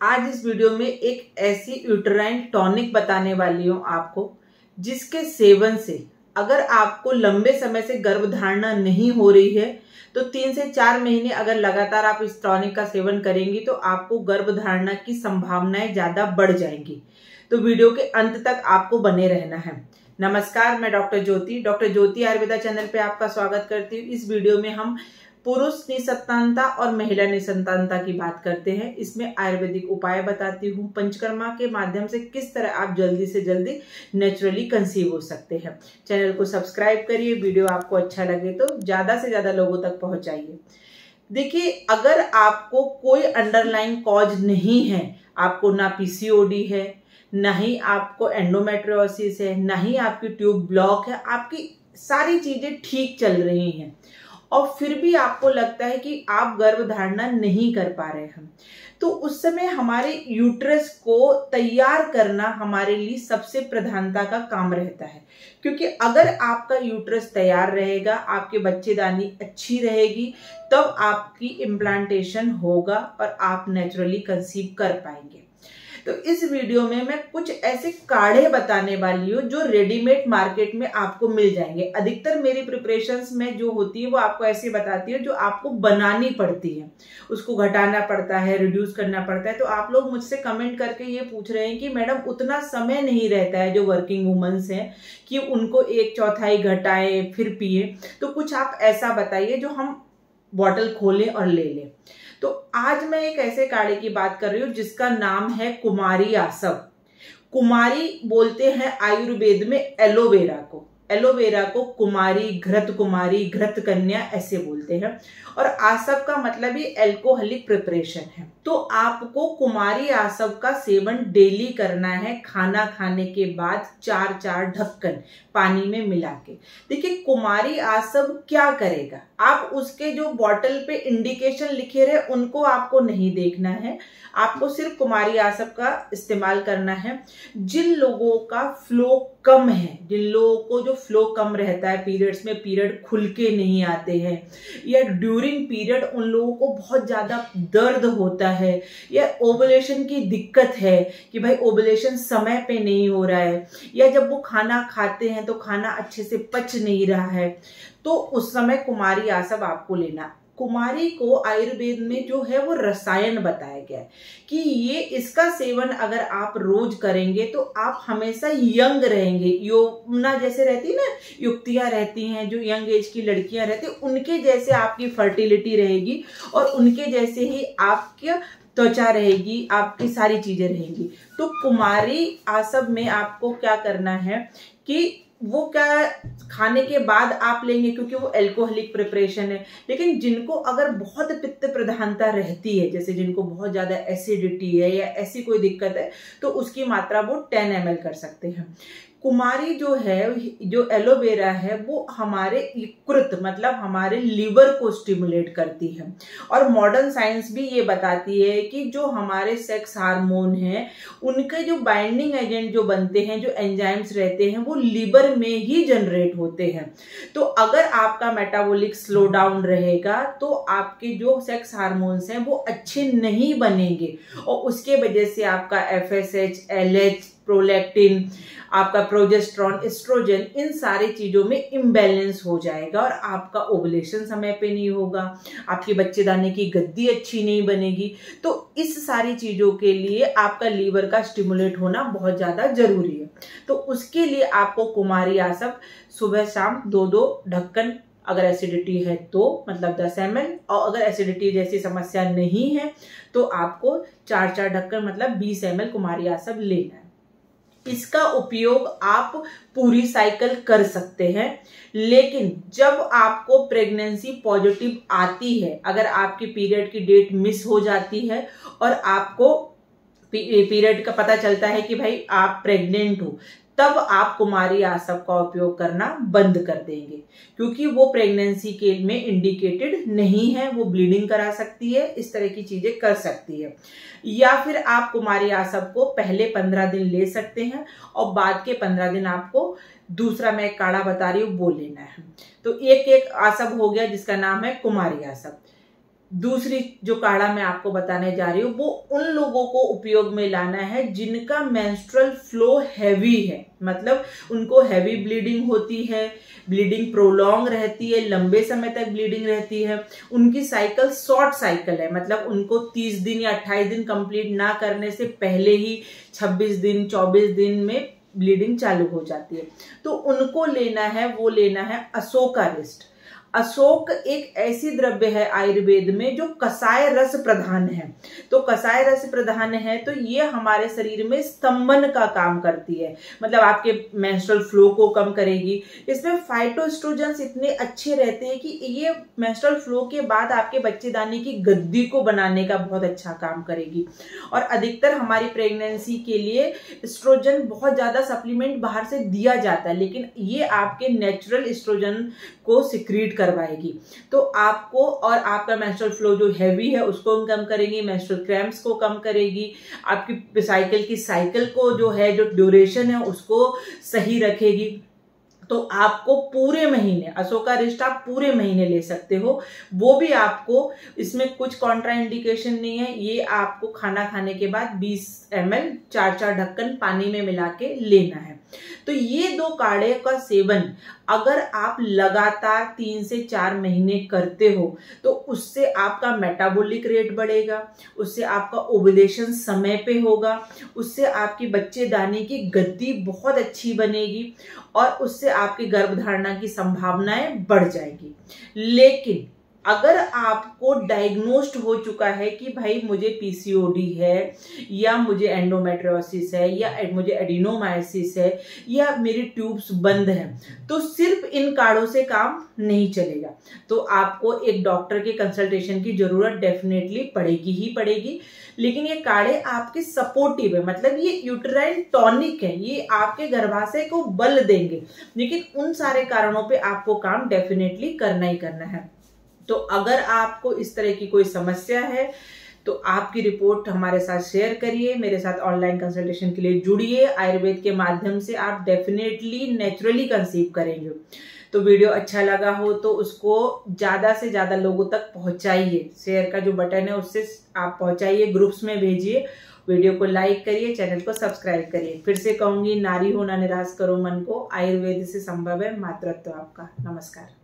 आज इस वीडियो में एक ऐसी यूटेराइन टॉनिक बताने वाली हूँ आपको, जिसके सेवन से अगर आपको लंबे समय से गर्भधारणा नहीं हो रही है तो 3 से 4 महीने अगर लगातार आप इस टॉनिक का सेवन करेंगी तो आपको गर्भधारणा की संभावनाएं ज्यादा बढ़ जाएंगी। तो वीडियो के अंत तक आपको बने रहना है। नमस्कार, मैं डॉक्टर ज्योति आयुर्वेदा चैनल पे आपका स्वागत करती हूँ। इस वीडियो में हम पुरुष निसंतानता और महिला निसंतानता की बात करते हैं। इसमें आयुर्वेदिक उपाय बताती हूँ, पंचकर्मा के माध्यम से किस तरह आप जल्दी से जल्दी नेचुरली कंसीव हो सकते हैं। चैनल को सब्सक्राइब करिए, वीडियो आपको अच्छा लगे तो ज्यादा से ज्यादा लोगों तक पहुंचाइए। देखिए, अगर आपको कोई अंडरलाइन कॉज नहीं है, आपको ना पीसीओडी है, ना ही आपको एंडोमेट्रियोसिस है, ना ही आपकी ट्यूब ब्लॉक है, आपकी सारी चीजें ठीक चल रही हैं और फिर भी आपको लगता है कि आप गर्भधारणा नहीं कर पा रहे हैं, तो उस समय हमारे यूट्रस को तैयार करना हमारे लिए सबसे प्रधानता का काम रहता है। क्योंकि अगर आपका यूट्रस तैयार रहेगा, आपके बच्चेदानी अच्छी रहेगी, तब आपकी इम्प्लांटेशन होगा और आप नेचुरली कंसीव कर पाएंगे। तो इस वीडियो में मैं कुछ ऐसे काढ़े बताने वाली हूँ जो रेडीमेड मार्केट में आपको मिल जाएंगे। अधिकतर मेरी प्रिपरेशंस में जो होती है वो आपको ऐसे बताती है जो आपको बनानी पड़ती है, उसको घटाना पड़ता है, रिड्यूस करना पड़ता है। तो आप लोग मुझसे कमेंट करके ये पूछ रहे हैं कि मैडम उतना समय नहीं रहता है जो वर्किंग वुमेन्स हैं कि उनको 1/4 घटाएं फिर पिए, तो कुछ आप ऐसा बताइए जो हम बॉटल खोलें और ले लें। तो आज मैं एक ऐसे काढ़े की बात कर रही हूँ जिसका नाम है कुमारी आसव। कुमारी बोलते हैं आयुर्वेद में एलोवेरा को। एलोवेरा को कुमारी, घृत कन्या ऐसे बोलते हैं। और आसव का मतलब ही एल्कोहलिक प्रिपरेशन है। तो आपको कुमारी आसव का सेवन डेली करना है, खाना खाने के बाद 4 ढक्कन पानी में मिला के। देखिए, कुमारी आसव क्या करेगा, आप उसके जो बॉटल पे इंडिकेशन लिखे रहे उनको आपको नहीं देखना है, आपको सिर्फ कुमारी आसव का इस्तेमाल करना है। जिन लोगों का फ्लो कम है, जिन लोगों को जो फ्लो कम रहता है, पीरियड्स में पीरियड खुल के नहीं आते हैं, या ड्यूरिंग पीरियड उन लोगों को बहुत ज्यादा दर्द होता है, या ओवुलेशन की दिक्कत है कि भाई ओवुलेशन समय पे नहीं हो रहा है, या जब वो खाना खाते हैं तो खाना अच्छे से पच नहीं रहा है, तो उस समय कुमारी आसव आपको लेना। कुमारी को आयुर्वेद में जो है वो रसायन बताया गया है कि ये इसका सेवन अगर आप रोज करेंगे तो आप हमेशा यंग रहेंगे। यौवना जैसे रहती है ना, युवतियां रहती हैं, जो यंग एज की लड़कियां रहती हैं, उनके जैसे आपकी फर्टिलिटी रहेगी और उनके जैसे ही आपकी त्वचा रहेगी, आपकी सारी चीजें रहेंगी। तो कुमारी आसव में आपको क्या करना है कि वो क्या खाने के बाद आप लेंगे, क्योंकि वो एल्कोहलिक प्रिपरेशन है। लेकिन जिनको अगर बहुत पित्त प्रधानता रहती है, जैसे जिनको बहुत ज्यादा एसिडिटी है या ऐसी कोई दिक्कत है, तो उसकी मात्रा वो 10 ml कर सकते हैं। कुमारी जो है, जो एलोवेरा है, वो हमारे यकृत मतलब हमारे लिवर को स्टिमुलेट करती है। और मॉडर्न साइंस भी ये बताती है कि जो हमारे सेक्स हार्मोन हैं, उनके जो बाइंडिंग एजेंट जो बनते हैं, जो एंजाइम्स रहते हैं, वो लिवर में ही जनरेट होते हैं। तो अगर आपका मेटाबॉलिक स्लो डाउन रहेगा तो आपके जो सेक्स हार्मोन्स हैं वो अच्छे नहीं बनेंगे और उसके वजह से आपका FSH, LH, प्रोलैक्टिन, आपका प्रोजेस्टेरॉन, एस्ट्रोजन, इन सारी चीजों में इम्बैलेंस हो जाएगा और आपका ओवुलेशन समय पे नहीं होगा, आपके बच्चेदानी की गद्दी अच्छी नहीं बनेगी। तो इस सारी चीजों के लिए आपका लीवर का स्टिमुलेट होना बहुत ज्यादा जरूरी है। तो उसके लिए आपको कुमारी आसव सुबह शाम 2 ढक्कन, अगर एसिडिटी है तो मतलब 10 ml, और अगर एसिडिटी जैसी समस्या नहीं है तो आपको 4 ढक्कन मतलब 20 ml कुमारी आसव लेना है। इसका उपयोग आप पूरी साइकिल कर सकते हैं, लेकिन जब आपको प्रेगनेंसी पॉजिटिव आती है, अगर आपकी पीरियड की डेट मिस हो जाती है और आपको पीरियड का पता चलता है कि भाई आप प्रेग्नेंट हो, तब आप कुमारी आसव का उपयोग करना बंद कर देंगे, क्योंकि वो प्रेगनेंसी के में इंडिकेटेड नहीं है, वो ब्लीडिंग करा सकती है, इस तरह की चीजें कर सकती है। या फिर आप कुमारी आसव को पहले 15 दिन ले सकते हैं और बाद के 15 दिन आपको दूसरा मैं काढ़ा बता रही हूँ वो लेना है। तो एक आसव हो गया जिसका नाम है कुमारी आसव। दूसरी जो काढ़ा मैं आपको बताने जा रही हूँ वो उन लोगों को उपयोग में लाना है जिनका मेंस्ट्रुअल फ्लो हैवी है, मतलब उनको हैवी ब्लीडिंग होती है, ब्लीडिंग प्रोलॉन्ग रहती है, लंबे समय तक ब्लीडिंग रहती है, उनकी साइकिल शॉर्ट साइकिल है, मतलब उनको 30 दिन या 28 दिन कंप्लीट ना करने से पहले ही 26 दिन 24 दिन में ब्लीडिंग चालू हो जाती है। तो उनको लेना है, वो लेना है अशोकारिष्ट। अशोक एक ऐसी द्रव्य है आयुर्वेद में जो कसाय रस प्रधान है। तो कसाय रस प्रधान है तो ये हमारे शरीर में स्तंभन का काम करती है, मतलब आपके मेंस्ट्रुअल फ्लो को कम करेगी। इसमें फाइटोएस्ट्रोजेंस इतने अच्छे रहते हैं कि ये मेंस्ट्रुअल फ्लो के बाद आपके बच्चेदानी की गद्दी को बनाने का बहुत अच्छा काम करेगी। और अधिकतर हमारी प्रेगनेंसी के लिए एस्ट्रोजन बहुत ज्यादा सप्लीमेंट बाहर से दिया जाता है, लेकिन ये आपके नेचुरल एस्ट्रोजन को सिक्रीट करवाएगी। तो आपको और आपका मेंस्ट्रुअल फ्लो जो हैवी है उसको कम करेगी, मेंस्ट्रुअल क्रैम्प्स को कम करेगी, आपकी साइकिल की साइकिल को जो है जो ड्यूरेशन है उसको सही रखेगी। तो आपको पूरे महीने अशोकारिष्ट आप पूरे महीने ले सकते हो, वो भी आपको इसमें कुछ कॉन्ट्राइंडिकेशन नहीं है। ये आपको खाना खाने के बाद 20 ml 4-4 ढक्कन पानी में मिला के लेना है। तो ये 2 काढ़े का सेवन अगर आप लगातार 3 से 4 महीने करते हो तो उससे आपका मेटाबॉलिक रेट बढ़ेगा, उससे आपका ओव्यूलेशन समय पे होगा, उससे आपकी बच्चेदानी की गद्दी बहुत अच्छी बनेगी और उससे आपकी गर्भधारणा की संभावनाएं बढ़ जाएगी। लेकिन अगर आपको डायग्नोस्ड हो चुका है कि भाई मुझे पीसीओडी है या मुझे एंडोमेट्रियोसिस है या मुझे एडिनोमायोसिस है या मेरी ट्यूब्स बंद हैं, तो सिर्फ इन काढ़ों से काम नहीं चलेगा। तो आपको एक डॉक्टर के कंसल्टेशन की जरूरत डेफिनेटली पड़ेगी ही पड़ेगी। लेकिन ये काढ़े आपके सपोर्टिव है, मतलब ये यूटेराइन टॉनिक है, ये आपके गर्भाशय को बल देंगे। लेकिन उन सारे कारणों पे आपको काम डेफिनेटली करना ही करना है। तो अगर आपको इस तरह की कोई समस्या है तो आपकी रिपोर्ट हमारे साथ शेयर करिए, मेरे साथ ऑनलाइन कंसल्टेशन के लिए जुड़िए। आयुर्वेद के माध्यम से आप डेफिनेटली नेचुरली कंसीव करेंगे। तो वीडियो अच्छा लगा हो तो उसको ज्यादा से ज्यादा लोगों तक पहुंचाइए, शेयर का जो बटन है उससे आप पहुंचाइए, ग्रुप्स में भेजिए, वीडियो को लाइक करिए, चैनल को सब्सक्राइब करिए। फिर से कहूंगी, नारी हो ना निराश करो मन को, आयुर्वेद से संभव है मातृत्व आपका। नमस्कार।